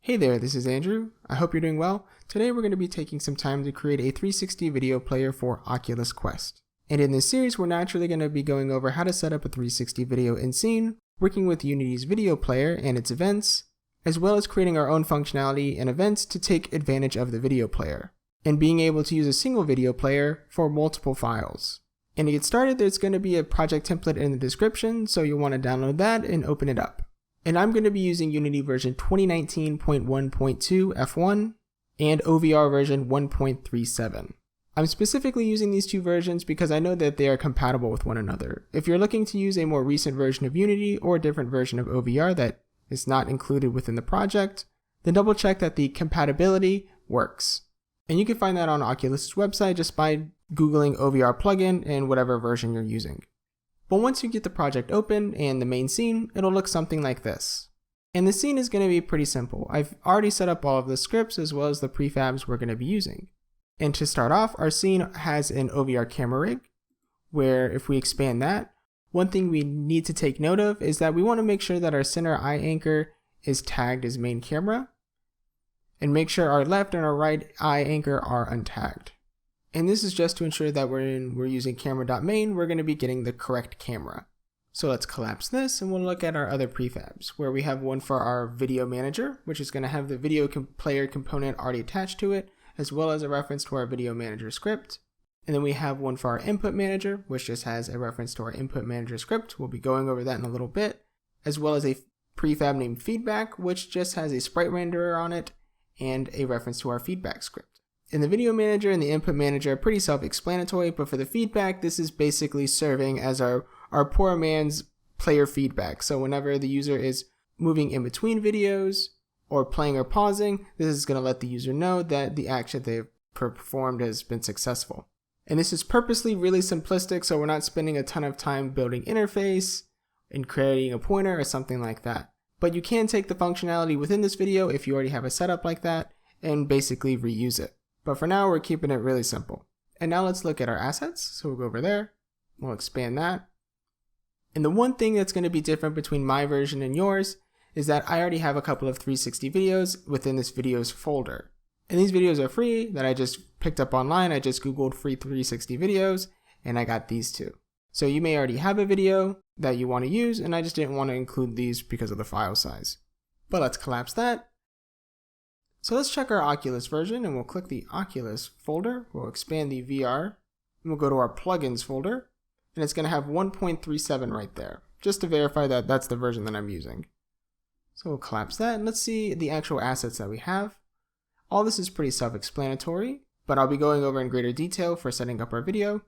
Hey there, this is Andrew. I hope you're doing well. Today we're going to be taking some time to create a 360 video player for Oculus Quest. And in this series, we're naturally going to be going over how to set up a 360 video in scene, working with Unity's video player and its events, as well as creating our own functionality and events to take advantage of the video player, and being able to use a single video player for multiple files. And to get started, there's going to be a project template in the description, so you'll want to download that and open it up. And I'm going to be using Unity version 2019.1.2 F1 and OVR version 1.37. I'm specifically using these two versions because I know that they are compatible with one another. If you're looking to use a more recent version of Unity or a different version of OVR that is not included within the project, then double check that the compatibility works. And you can find that on Oculus's website just by Googling OVR plugin and whatever version you're using. But once you get the project open and the main scene, it'll look something like this. And the scene is going to be pretty simple. I've already set up all of the scripts as well as the prefabs we're going to be using. And to start off, our scene has an OVR camera rig, where if we expand that, one thing we need to take note of is that we want to make sure that our center eye anchor is tagged as main camera, and make sure our left and our right eye anchor are untagged. And this is just to ensure that we're using camera.main, we're going to be getting the correct camera. So let's collapse this and we'll look at our other prefabs, where we have one for our video manager, which is going to have the video player component already attached to it, as well as a reference to our video manager script. And then we have one for our input manager, which just has a reference to our input manager script. We'll be going over that in a little bit, as well as a prefab named feedback, which just has a sprite renderer on it and a reference to our feedback script. And the video manager and the input manager are pretty self-explanatory, but for the feedback, this is basically serving as our poor man's player feedback. So whenever the user is moving in between videos or playing or pausing, this is going to let the user know that the action they've performed has been successful. And this is purposely really simplistic, so we're not spending a ton of time building interface and creating a pointer or something like that. But you can take the functionality within this video if you already have a setup like that and basically reuse it. But for now, we're keeping it really simple. And now let's look at our assets. So we'll go over there, we'll expand that. And the one thing that's going to be different between my version and yours is that I already have a couple of 360 videos within this videos folder. And these videos are free that I just picked up online. I just Googled free 360 videos and I got these two. So you may already have a video that you want to use, and I just didn't want to include these because of the file size. But let's collapse that. So let's check our Oculus version, and we'll click the Oculus folder. We'll expand the VR, and we'll go to our plugins folder, and it's going to have 1.37 right there, just to verify that that's the version that I'm using. So we'll collapse that, and let's see the actual assets that we have. All this is pretty self-explanatory, but I'll be going over in greater detail for setting up our video.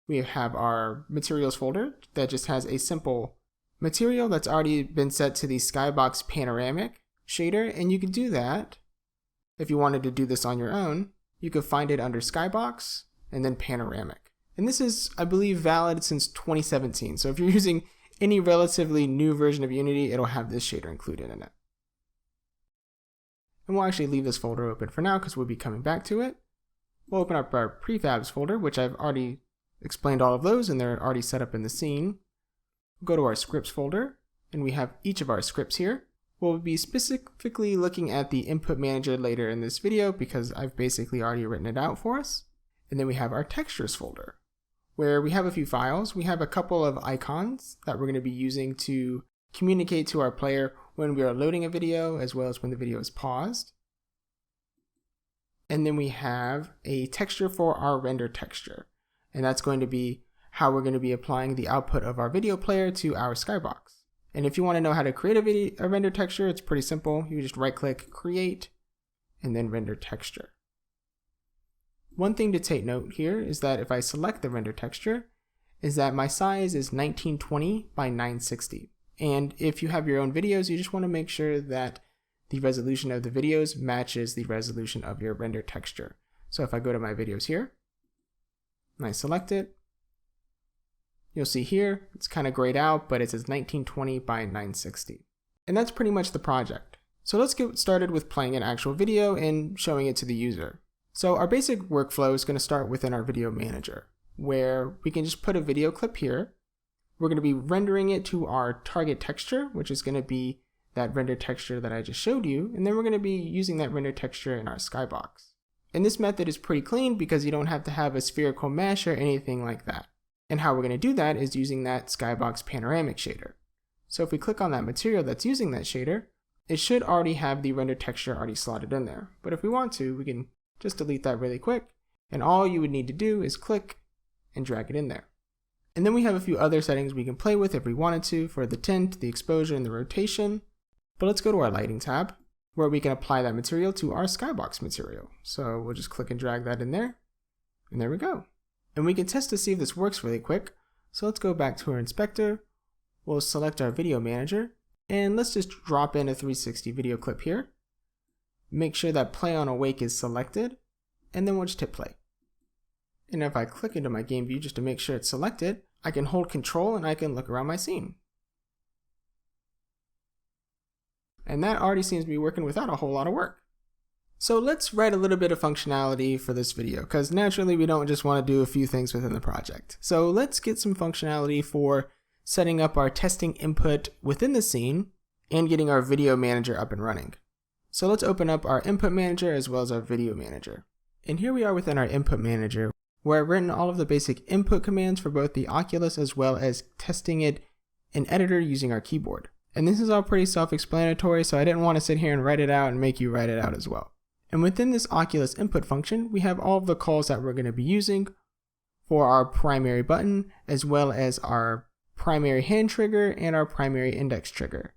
We have our materials folder that just has a simple material that's already been set to the Skybox panoramic shader, and you can do that. If you wanted to do this on your own, you could find it under Skybox and then Panoramic. And this is, I believe, valid since 2017. So if you're using any relatively new version of Unity, it'll have this shader included in it. And we'll actually leave this folder open for now because we'll be coming back to it. We'll open up our prefabs folder, which I've already explained all of those and they're already set up in the scene. We'll go to our scripts folder and we have each of our scripts here. We'll be specifically looking at the input manager later in this video because I've basically already written it out for us. And then we have our textures folder, where we have a few files. We have a couple of icons that we're going to be using to communicate to our player when we are loading a video, as well as when the video is paused. And then we have a texture for our render texture. And that's going to be how we're going to be applying the output of our video player to our Skybox. And if you want to know how to create a render texture, it's pretty simple. You just right click, create, and then render texture. One thing to take note here is that if I select the render texture, is that my size is 1920 by 960. And if you have your own videos, you just want to make sure that the resolution of the videos matches the resolution of your render texture. So if I go to my videos here, and I select it, you'll see here, it's kind of grayed out, but it says 1920 by 960. And that's pretty much the project. So let's get started with playing an actual video and showing it to the user. So our basic workflow is going to start within our video manager, where we can just put a video clip here. We're going to be rendering it to our target texture, which is going to be that render texture that I just showed you, and then we're going to be using that render texture in our skybox. And this method is pretty clean because you don't have to have a spherical mesh or anything like that. And how we're going to do that is using that skybox panoramic shader. So if we click on that material that's using that shader, it should already have the render texture already slotted in there. But if we want to, we can just delete that really quick, and all you would need to do is click and drag it in there. And then we have a few other settings we can play with if we wanted to for the tint, the exposure, and the rotation. But let's go to our lighting tab, where we can apply that material to our skybox material. So we'll just click and drag that in there, and there we go. And we can test to see if this works really quick. So let's go back to our inspector. We'll select our video manager, and let's just drop in a 360 video clip here. Make sure that play on awake is selected, and then we'll just hit play. And if I click into my game view just to make sure it's selected, I can hold control and I can look around my scene. And that already seems to be working without a whole lot of work. So let's write a little bit of functionality for this video, because naturally we don't just want to do a few things within the project. So let's get some functionality for setting up our testing input within the scene and getting our video manager up and running. So let's open up our input manager as well as our video manager. And here we are within our input manager, where I've written all of the basic input commands for both the Oculus as well as testing it in editor using our keyboard. And this is all pretty self-explanatory, so I didn't want to sit here and write it out and make you write it out as well. And within this Oculus input function, we have all of the calls that we're going to be using for our primary button, as well as our primary hand trigger and our primary index trigger.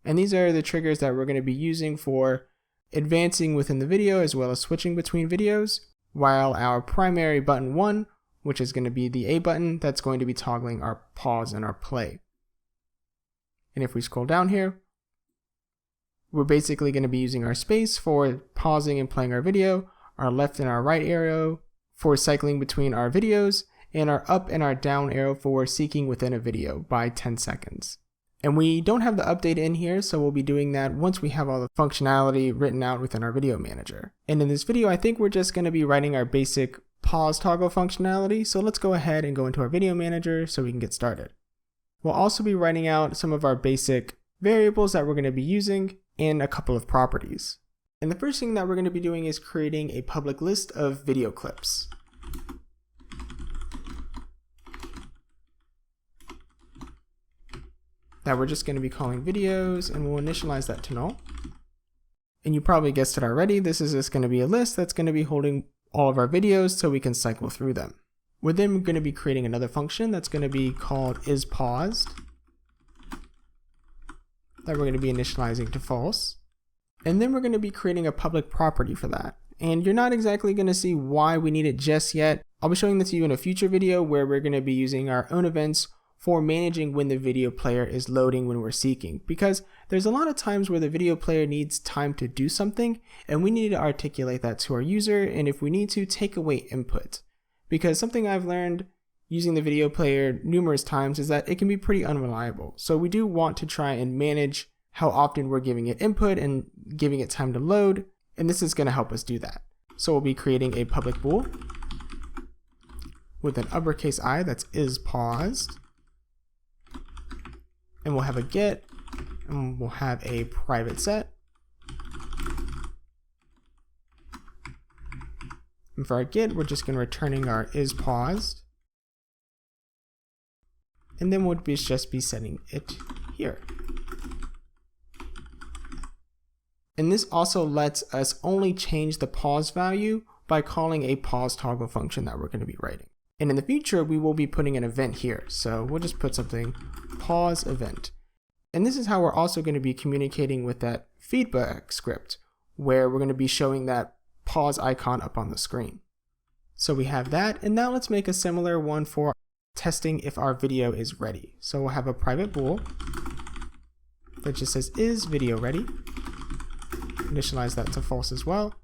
And these are the triggers that we're going to be using for advancing within the video as well as switching between videos, while our primary button 1, which is going to be the A button, that's going to be toggling our pause and our play. And if we scroll down here, we're basically going to be using our space for pausing and playing our video, our left and our right arrow for cycling between our videos, and our up and our down arrow for seeking within a video by 10 seconds. And we don't have the update in here, so we'll be doing that once we have all the functionality written out within our video manager. And in this video, I think we're just going to be writing our basic pause toggle functionality, so let's go ahead and go into our video manager so we can get started. We'll also be writing out some of our basic variables that we're going to be using and a couple of properties. And the first thing that we're going to be doing is creating a public list of video clips. That we're just going to be calling videos, and we'll initialize that to null. And you probably guessed it already, this is just going to be a list that's going to be holding all of our videos so we can cycle through them. We're then going to be creating another function that's going to be called isPaused, that we're going to be initializing to false. And then we're going to be creating a public property for that. And you're not exactly going to see why we need it just yet. I'll be showing this to you in a future video where we're going to be using our own events for managing when the video player is loading when we're seeking, because there's a lot of times where the video player needs time to do something and we need to articulate that to our user, and if we need to, take away input. Because something I've learned using the video player numerous times is that it can be pretty unreliable. So we do want to try and manage how often we're giving it input and giving it time to load, and this is going to help us do that. So we'll be creating a public bool with an uppercase I that's isPaused. And we'll have a get, and we'll have a private set. And for our get, we're just going to returning our isPaused. And then we'll just be setting it here. And this also lets us only change the pause value by calling a pause toggle function that we're going to be writing. And in the future, we will be putting an event here. So we'll just put something pause event. And this is how we're also going to be communicating with that feedback script, where we're going to be showing that pause icon up on the screen. So we have that, and now let's make a similar one for testing if our video is ready. So we'll have a private bool that just says is video ready. Initialize that to false as well.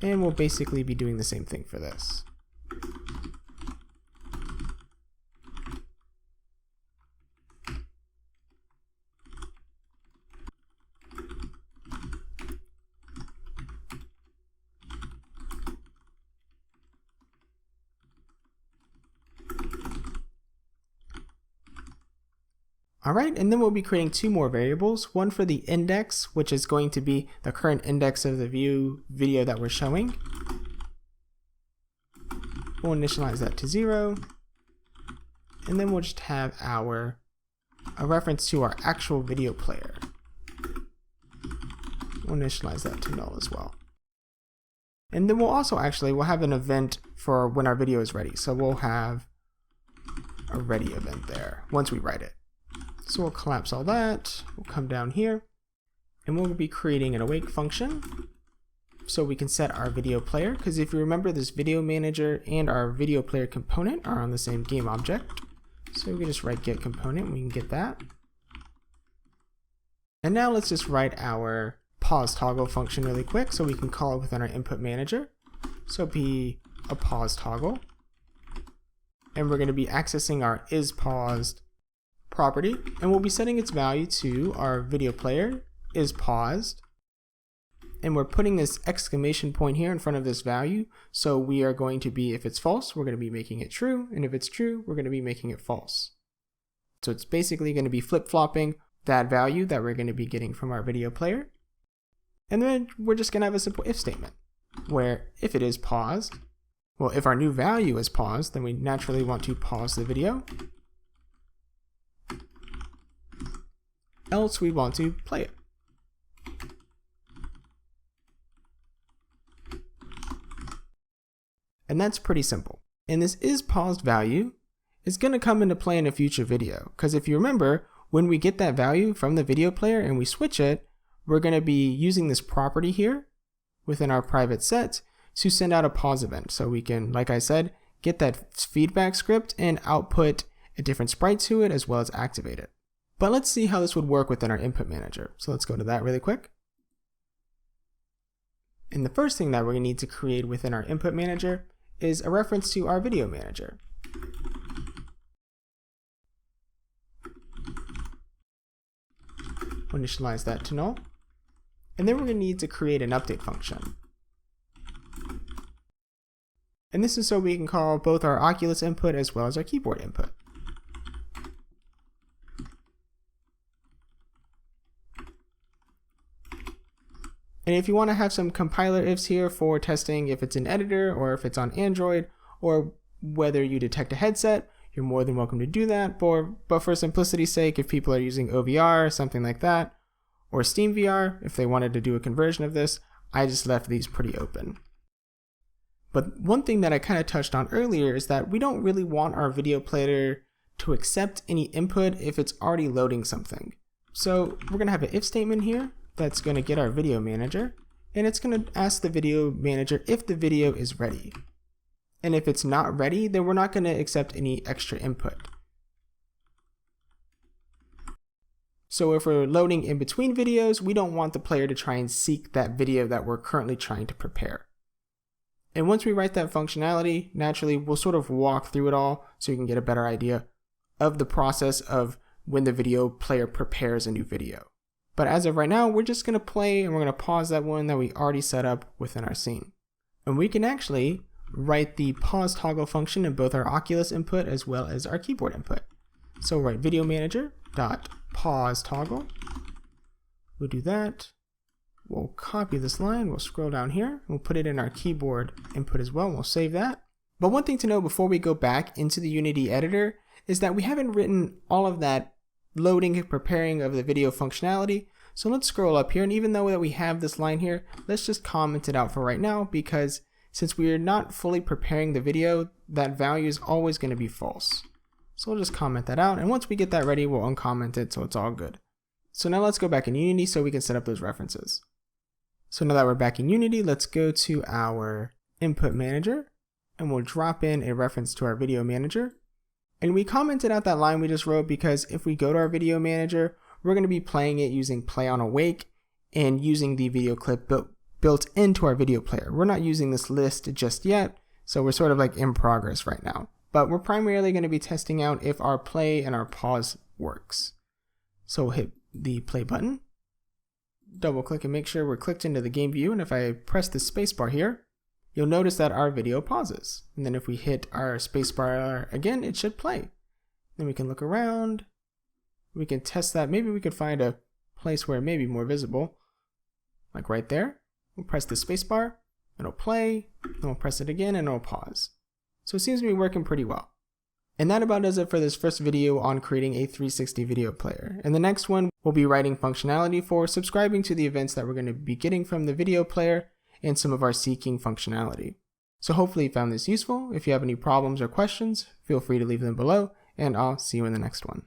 And we'll basically be doing the same thing for this. Alright, and then we'll be creating two more variables, one for the index, which is going to be the current index of the video that we're showing. We'll initialize that to 0, and then we'll just have a reference to our actual video player. We'll initialize that to null as well. And then we'll have an event for when our video is ready. So we'll have a ready event there once we write it. So we'll collapse all that. We'll come down here and we'll be creating an awake function so we can set our video player. Because if you remember, this video manager and our video player component are on the same game object. So we can just write get component. We can get that. And now let's just write our pause toggle function really quick so we can call it within our input manager. So be a pause toggle. And we're going to be accessing our isPaused property, and we'll be setting its value to our video player is paused. And we're putting this exclamation point here in front of this value. So we are going to be, if it's false, we're going to be making it true. And if it's true, we're going to be making it false. So it's basically going to be flip-flopping that value that we're going to be getting from our video player. And then we're just going to have a simple if statement where if it is paused, well, if our new value is paused, then we naturally want to pause the video. Else we want to play it. And that's pretty simple. And this isPaused value is going to come into play in a future video. Because if you remember, when we get that value from the video player and we switch it, we're going to be using this property here within our private set to send out a pause event. So we can, like I said, get that feedback script and output a different sprite to it as well as activate it. But let's see how this would work within our input manager. So let's go to that really quick. And the first thing that we're going to need to create within our input manager is a reference to our video manager. We'll initialize that to null. And then we're going to need to create an update function. And this is so we can call both our Oculus input as well as our keyboard input. And if you want to have some compiler ifs here for testing if it's an editor or if it's on Android or whether you detect a headset, you're more than welcome to do that. But for simplicity's sake, if people are using OVR or something like that, or SteamVR, if they wanted to do a conversion of this, I just left these pretty open. But one thing that I kind of touched on earlier is that we don't really want our video player to accept any input if it's already loading something. So we're going to have an if statement here that's going to get our video manager, and it's going to ask the video manager if the video is ready. And if it's not ready, then we're not going to accept any extra input. So if we're loading in between videos, we don't want the player to try and seek that video that we're currently trying to prepare. And once we write that functionality, naturally we'll sort of walk through it all so you can get a better idea of the process of when the video player prepares a new video. But as of right now, we're just going to play and we're going to pause that one that we already set up within our scene. And we can actually write the pause toggle function in both our Oculus input as well as our keyboard input. So we'll write video manager dot pause toggle. We'll do that. We'll copy this line. We'll scroll down here. We'll put it in our keyboard input as well. We'll save that. But one thing to know before we go back into the Unity editor is that we haven't written all of that loading and preparing of the video functionality. So let's scroll up here, and even though that we have this line here, let's just comment it out for right now, because since we are not fully preparing the video, that value is always going to be false. So we'll just comment that out, and once we get that ready, we'll uncomment it so it's all good. So now let's go back in Unity so we can set up those references. So now that we're back in Unity, let's go to our input manager, and we'll drop in a reference to our video manager. And we commented out that line we just wrote because if we go to our video manager, we're going to be playing it using play on awake and using the video clip built into our video player. We're not using this list just yet, so we're sort of like in progress right now. But we're primarily going to be testing out if our play and our pause works. So we'll hit the play button, double click and make sure we're clicked into the game view, and if I press the spacebar here, you'll notice that our video pauses. And then if we hit our spacebar again, it should play. Then we can look around. We can test that. Maybe we could find a place where it may be more visible, like right there. We'll press the spacebar, it'll play, and we'll press it again and it'll pause. So it seems to be working pretty well. And that about does it for this first video on creating a 360 video player. In the next one, we'll be writing functionality for subscribing to the events that we're going to be getting from the video player and some of our seeking functionality. So hopefully you found this useful. If you have any problems or questions, feel free to leave them below, and I'll see you in the next one.